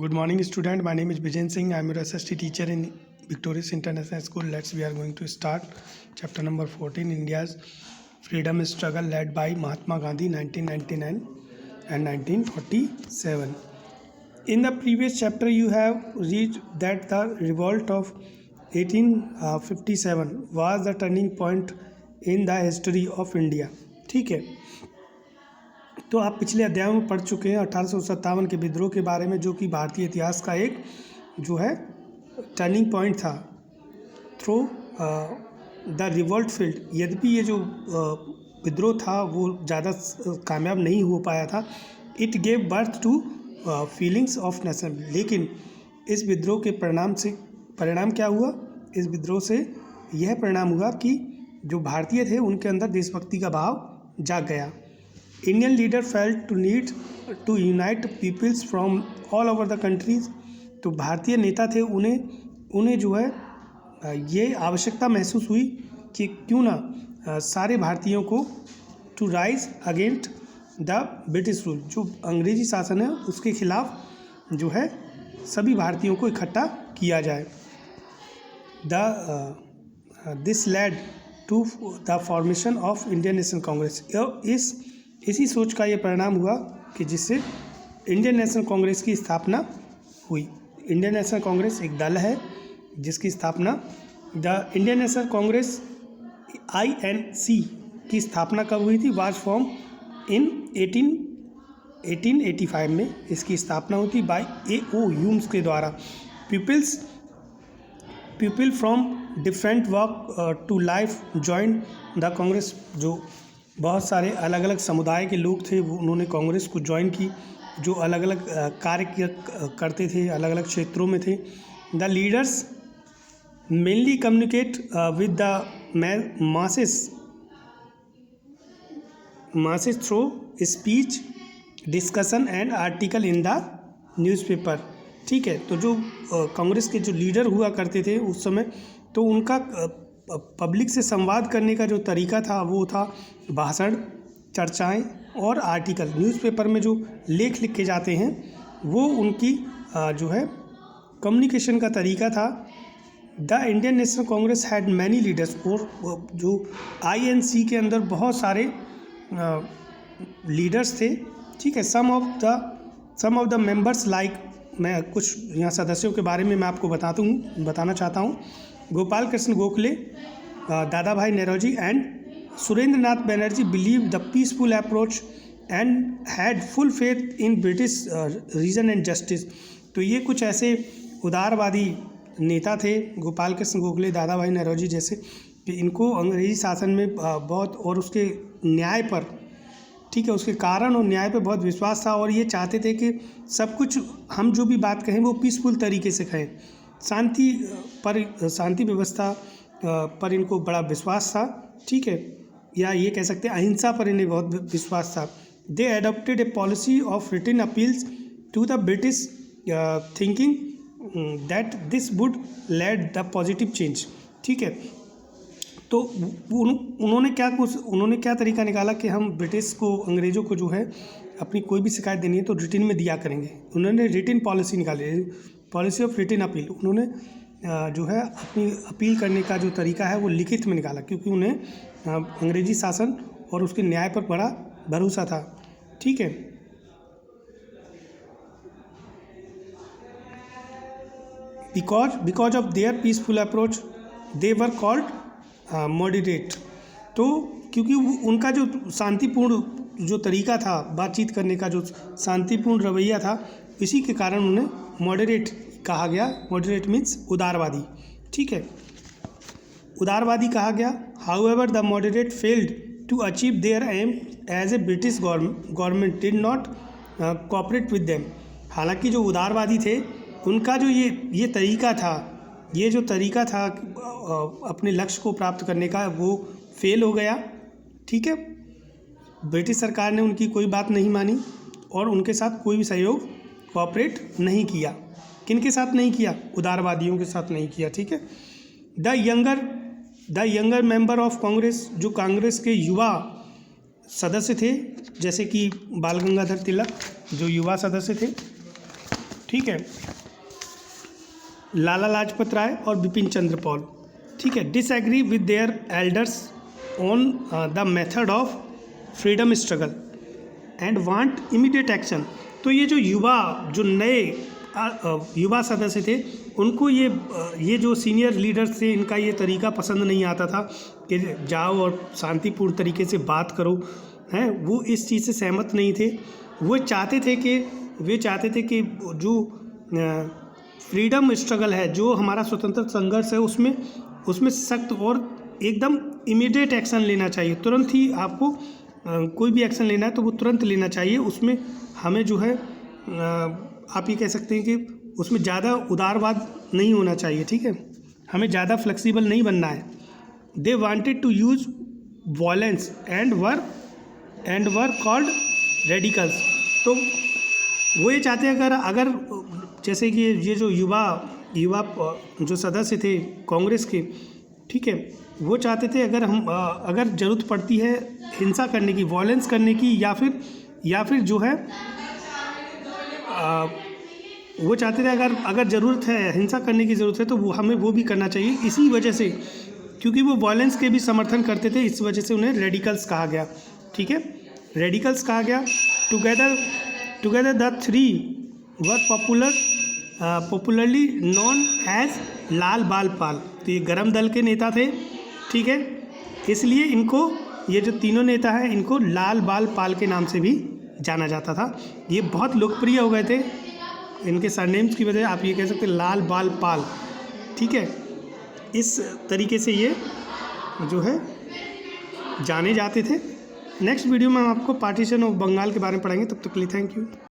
Good morning, student. My name is Bijen Singh. I am your SST teacher in Victorious International School. We are going to start chapter number 14, India's freedom struggle led by Mahatma Gandhi, 1999 and 1947. In the previous chapter, you have read that the revolt of 1857 was the turning point in the history of India. ठीक है, तो आप पिछले अध्याय में पढ़ चुके हैं 1857 के विद्रोह के बारे में, जो कि भारतीय इतिहास का एक जो है टर्निंग पॉइंट था थ्रू द रिवोल्ट फील्ड। यद्यपि ये जो विद्रोह था वो ज़्यादा कामयाब नहीं हो पाया था। It gave birth to feelings of nation, लेकिन इस विद्रोह के परिणाम क्या हुआ? इस विद्रोह से यह परिणाम हुआ कि जो भारतीय थे उनके अंदर देशभक्ति का भाव जाग गया। Indian leader felt to need to unite peoples from all over the countries. तो भारतीय नेता थे, उन्हें जो है ये आवश्यकता महसूस हुई कि क्यों ना सारे भारतीयों को to rise against the British rule, जो अंग्रेजी शासन है उसके खिलाफ जो है सभी भारतीयों को इकट्ठा किया जाए। This led to the formation of Indian National Congress. इसी सोच का ये परिणाम हुआ कि जिससे इंडियन नेशनल कांग्रेस की स्थापना हुई। इंडियन नेशनल कांग्रेस एक दल है जिसकी स्थापना the Indian National Congress INC की स्थापना कब हुई थी? वाज फॉर्म इन 1885 में इसकी स्थापना हुई थी बाय A.O. ह्यूम्स के द्वारा। People from different walk to life join the congress. जो बहुत सारे अलग अलग समुदाय के लोग थे वो उन्होंने कांग्रेस को ज्वाइन की, जो अलग अलग कार्य करते थे, अलग अलग क्षेत्रों में थे। The leaders mainly communicate with the masses through speech, discussion and article in the newspaper. ठीक है, तो जो कांग्रेस के जो लीडर हुआ करते थे उस समय, तो उनका पब्लिक से संवाद करने का जो तरीका था वो था भाषण, चर्चाएं और आर्टिकल। न्यूज़पेपर में जो लेख लिखे जाते हैं वो उनकी जो है कम्युनिकेशन का तरीका था। The Indian National Congress had many leaders, और जो INC के अंदर बहुत सारे लीडर्स थे। ठीक है, सम ऑफ द मेंबर्स लाइक, मैं कुछ यहाँ सदस्यों के बारे में मैं आपको बताना चाहता हूँ। Gopal Krishna Gokhale, Dadabhai Naoroji and Surendranath Banerjee believe the peaceful approach and had full faith in British reason and justice. तो ये कुछ ऐसे उदारवादी नेता थे, गोपाल कृष्ण गोखले, दादा भाई नौरोजी जैसे, कि इनको अंग्रेजी शासन में बहुत और उसके न्याय पर, ठीक है, उसके कारण और न्याय पर बहुत विश्वास था, और ये चाहते थे कि सब कुछ हम जो भी बात कहें वो पीसफुल तरीके से कहें। शांति व्यवस्था पर इनको बड़ा विश्वास था। ठीक है, या ये कह सकते हैं अहिंसा पर इन्हें बहुत विश्वास था। They adopted a policy of written appeals to the British, thinking that this would led the positive change. ठीक है, तो उन्होंने क्या तरीका निकाला कि हम ब्रिटिश को, अंग्रेज़ों को जो है अपनी कोई भी शिकायत देनी है तो रिटन में दिया करेंगे। उन्होंने रिटन पॉलिसी निकाली, पॉलिसी ऑफ रिटन अपील। उन्होंने जो है अपनी अपील करने का जो तरीका है वो लिखित में निकाला, क्योंकि उन्हें अंग्रेजी शासन और उसके न्याय पर बड़ा भरोसा था। ठीक है, because of their peaceful approach they were called moderate. तो क्योंकि उनका जो शांतिपूर्ण जो तरीका था बातचीत करने का, जो शांतिपूर्ण रवैया था, इसी के कारण उन्हें मॉडरेट कहा गया। मॉडरेट मीन्स उदारवादी। ठीक है, उदारवादी कहा गया। However the moderate failed to achieve their aim as a British government did not cooperate with them. हालांकि जो उदारवादी थे उनका जो ये तरीका था अपने लक्ष्य को प्राप्त करने का, वो फेल हो गया। ठीक है, ब्रिटिश सरकार ने उनकी कोई बात नहीं मानी और उनके साथ कोई भी सहयोग कोऑपरेट नहीं किया। किनके साथ नहीं किया? उदारवादियों के साथ नहीं किया। ठीक है, the younger member of Congress, जो कांग्रेस के युवा सदस्य थे, जैसे कि बाल गंगाधर तिलक जो युवा सदस्य थे, ठीक है, लाला लाजपत राय और बिपिन चंद्र पाल, ठीक है, disagree with their elders on the method of freedom struggle and want immediate action. तो ये जो युवा, जो नए युवा सदस्य थे, उनको ये जो सीनियर लीडर्स थे, इनका ये तरीका पसंद नहीं आता था कि जाओ और शांतिपूर्ण तरीके से बात करो, हैं, वो इस चीज़ से सहमत नहीं थे। वो चाहते थे कि जो फ्रीडम स्ट्रगल है, जो हमारा स्वतंत्र संघर्ष है, उसमें सख्त और एकदम इमीडिएट एक्शन लेना चाहिए। तुरंत ही आपको कोई भी एक्शन लेना है तो वो तुरंत लेना चाहिए। उसमें हमें जो है आप ये कह सकते हैं कि उसमें ज़्यादा उदारवाद नहीं होना चाहिए, ठीक है, हमें ज़्यादा फ्लेक्सिबल नहीं बनना है। They wanted to use violence and were called radicals. तो वो ये चाहते हैं अगर जैसे कि ये जो युवा जो सदस्य थे कांग्रेस के, ठीक है, वो चाहते थे अगर ज़रूरत पड़ती है हिंसा करने की, वॉयलेंस करने की, या फिर जो है वो चाहते थे अगर ज़रूरत है, हिंसा करने की ज़रूरत है, तो हमें वो भी करना चाहिए। इसी वजह से, क्योंकि वो वॉयलेंस के भी समर्थन करते थे, इस वजह से उन्हें रेडिकल्स कहा गया, ठीक है, रेडिकल्स कहा गया। Together the three were popularly known as Lal Bal Pal. तो ये गरम दल के नेता थे, ठीक है, इसलिए इनको, ये जो तीनों नेता हैं, इनको लाल बाल पाल के नाम से भी जाना जाता था। ये बहुत लोकप्रिय हो गए थे इनके सरनेम्स की वजह, आप ये कह सकते हैं लाल बाल पाल, ठीक है। इस तरीके से ये जो है जाने जाते थे। नेक्स्ट वीडियो में हम आपको पार्टीशन ऑफ बंगाल के बारे में पढ़ाएंगे। तब तक के लिए थैंक यू।